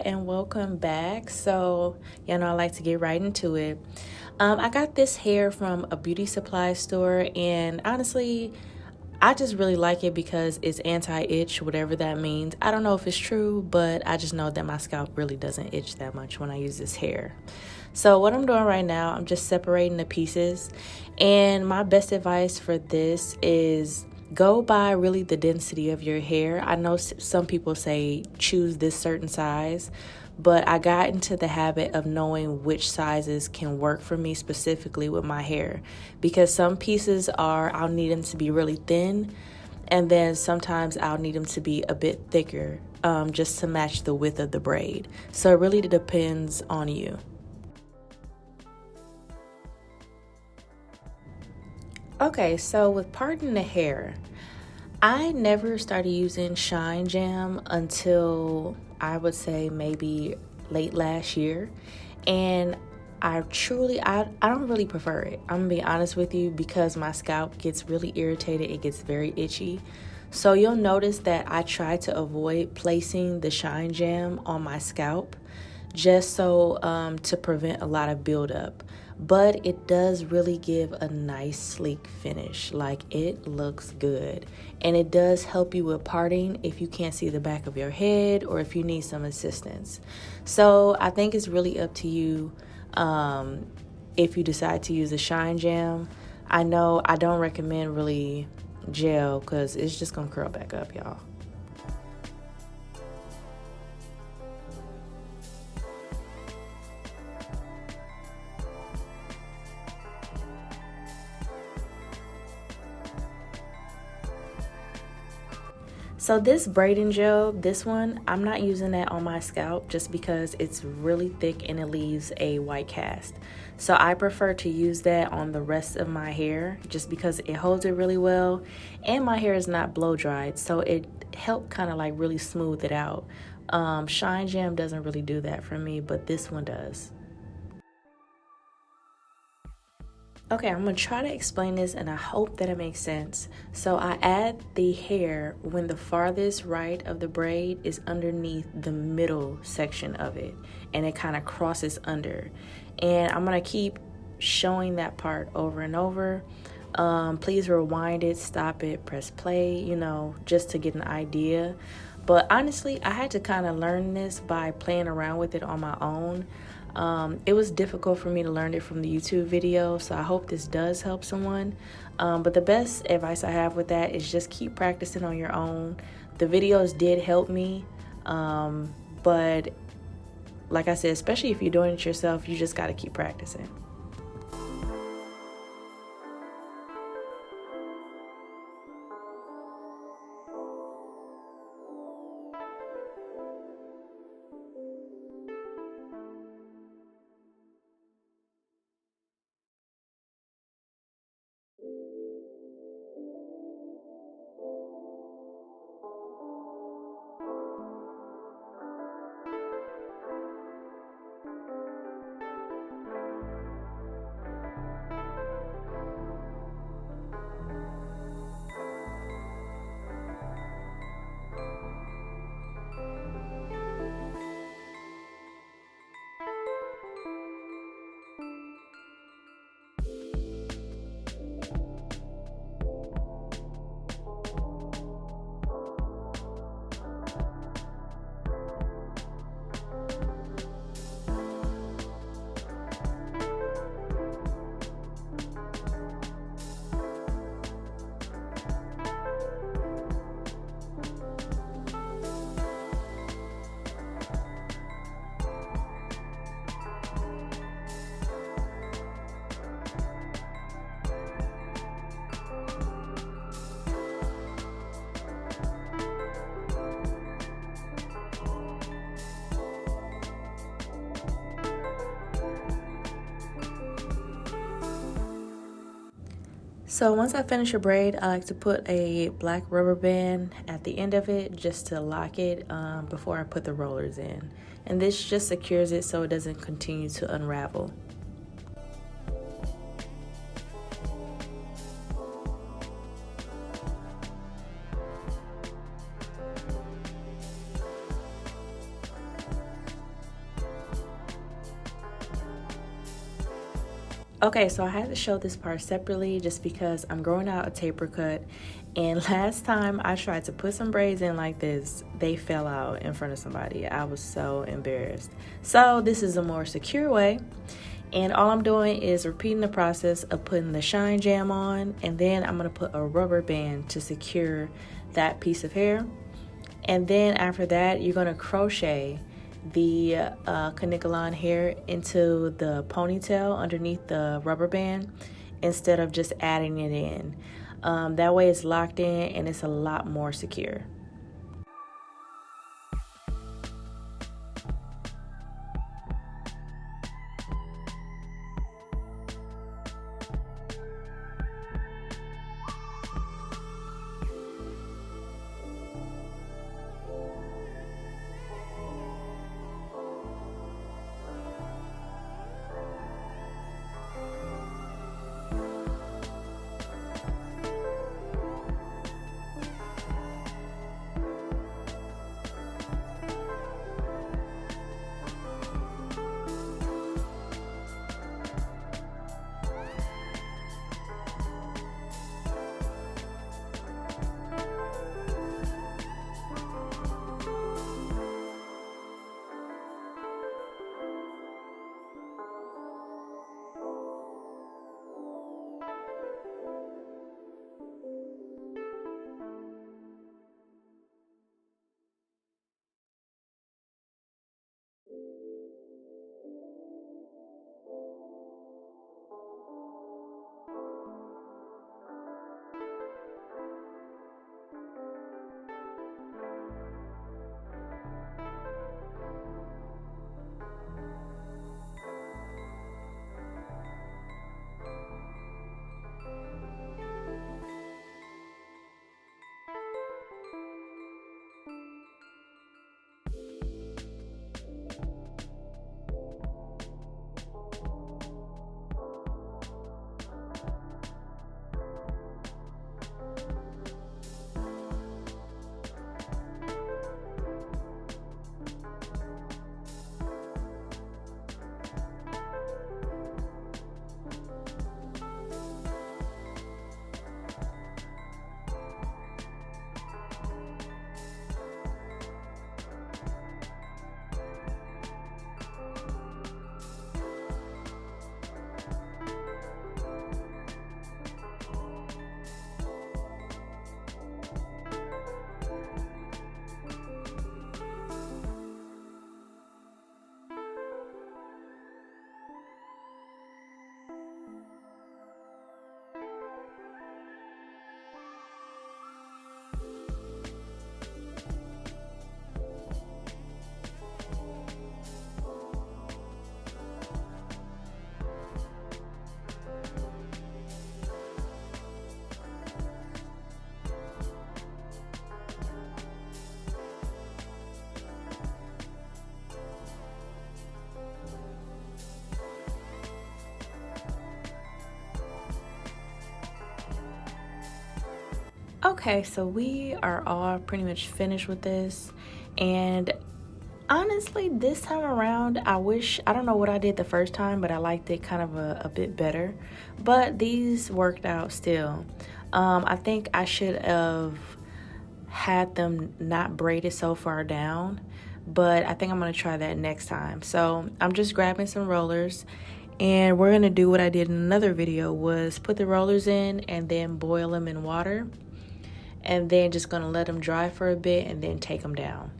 and welcome back. So, I like to get right into it. I got this hair from a beauty supply store, and honestly, I just really like it because it's anti-itch, whatever that means. I don't know if it's true, but I just know that my scalp really doesn't itch that much when I use this hair. So what I'm doing right now, I'm just separating the pieces, and my best advice for this is go by really the density of your hair. I know some people say choose this certain size, but I got into the habit of knowing which sizes can work for me specifically with my hair, because some pieces I'll need them to be really thin, and then sometimes I'll need them to be a bit thicker, just to match the width of the braid. So it really depends on you. Okay, so with parting the hair, I never started using Shine Jam until I would say maybe late last year. And I don't really prefer it. I'm gonna be honest with you, because my scalp gets really irritated. It gets very itchy. So you'll notice that I try to avoid placing the Shine Jam on my scalp, just so to prevent a lot of buildup. But it does really give a nice sleek finish. Like, it looks good, and it does help you with parting if you can't see the back of your head or if you need some assistance. So I think it's really up to you if you decide to use a Shine Jam. I know I don't recommend really gel because it's just gonna curl back up, y'all. So this braiding gel, this one, I'm not using that on my scalp just because it's really thick and it leaves a white cast. So I prefer to use that on the rest of my hair just because it holds it really well, and my hair is not blow dried, so it helped kind of like really smooth it out. Shine Jam doesn't really do that for me, but this one does. Okay, I'm gonna try to explain this and I hope that it makes sense. So I add the hair when the farthest right of the braid is underneath the middle section of it, and it kind of crosses under. And I'm gonna keep showing that part over and over. Please rewind it, stop it, press play, just to get an idea. But honestly, I had to kind of learn this by playing around with it on my own. It was difficult for me to learn it from the YouTube video, so I hope this does help someone. But the best advice I have with that is just keep practicing on your own. The videos did help me, but like I said, especially if you're doing it yourself, you just got to keep practicing. So once I finish a braid, I like to put a black rubber band at the end of it just to lock it before I put the rollers in. And this just secures it so it doesn't continue to unravel. Okay, so I had to show this part separately just because I'm growing out a taper cut. And last time I tried to put some braids in like this, they fell out in front of somebody. I was so embarrassed. So this is a more secure way. And all I'm doing is repeating the process of putting the shine jam on, and then I'm gonna put a rubber band to secure that piece of hair. And then after that, you're gonna crochet the caniculon hair into the ponytail underneath the rubber band instead of just adding it in. That way it's locked in and it's a lot more secure. Okay, so we are all pretty much finished with this, and honestly, this time around, I don't know what I did the first time, but I liked it kind of a bit better, but these worked out still. I think I should have had them not braided so far down, but I think I'm gonna try that next time. So I'm just grabbing some rollers, and we're gonna do what I did in another video, was put the rollers in and then boil them in water, and then just gonna let them dry for a bit and then take them down.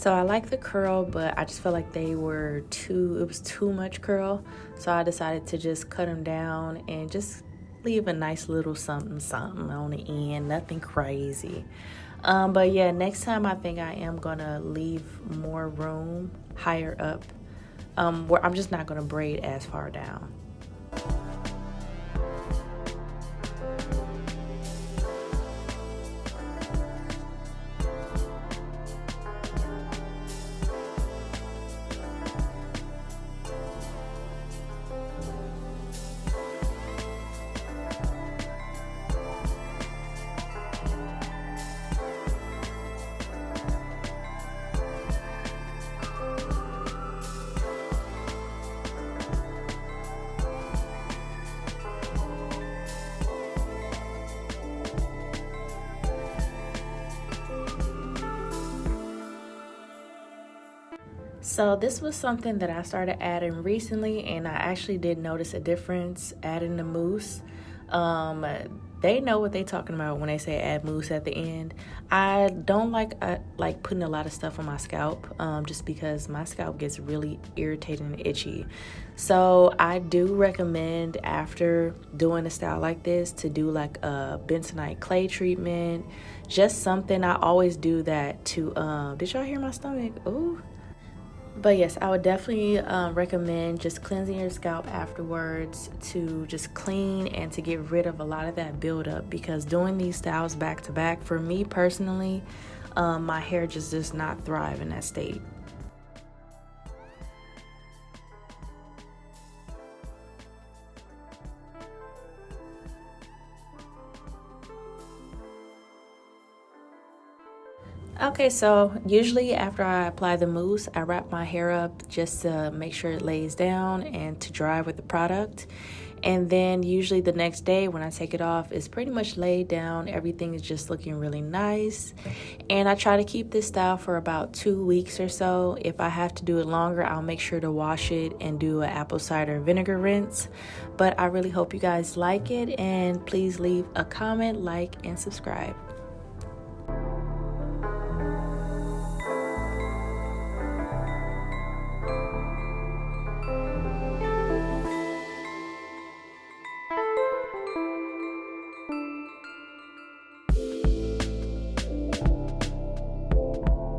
So I like the curl, but I just felt like it was too much curl. So I decided to just cut them down and just leave a nice little something on the end, nothing crazy. But yeah, next time I think I am gonna leave more room higher up, where I'm just not gonna braid as far down. So this was something that I started adding recently, and I actually did notice a difference adding the mousse. They know what they're talking about when they say add mousse at the end. I don't like putting a lot of stuff on my scalp, just because my scalp gets really irritated and itchy. So I do recommend, after doing a style like this, to do like a bentonite clay treatment. Just something. I always do that to did y'all hear my stomach? Ooh. But yes, I would definitely recommend just cleansing your scalp afterwards to just clean and to get rid of a lot of that buildup, because doing these styles back to back, for me personally, my hair just does not thrive in that state. Okay, so usually after I apply the mousse, I wrap my hair up just to make sure it lays down and to dry with the product. And then usually the next day when I take it off, it's pretty much laid down. Everything is just looking really nice. And I try to keep this style for about 2 weeks or so. If I have to do it longer, I'll make sure to wash it and do an apple cider vinegar rinse. But I really hope you guys like it, and please leave a comment, like, and subscribe.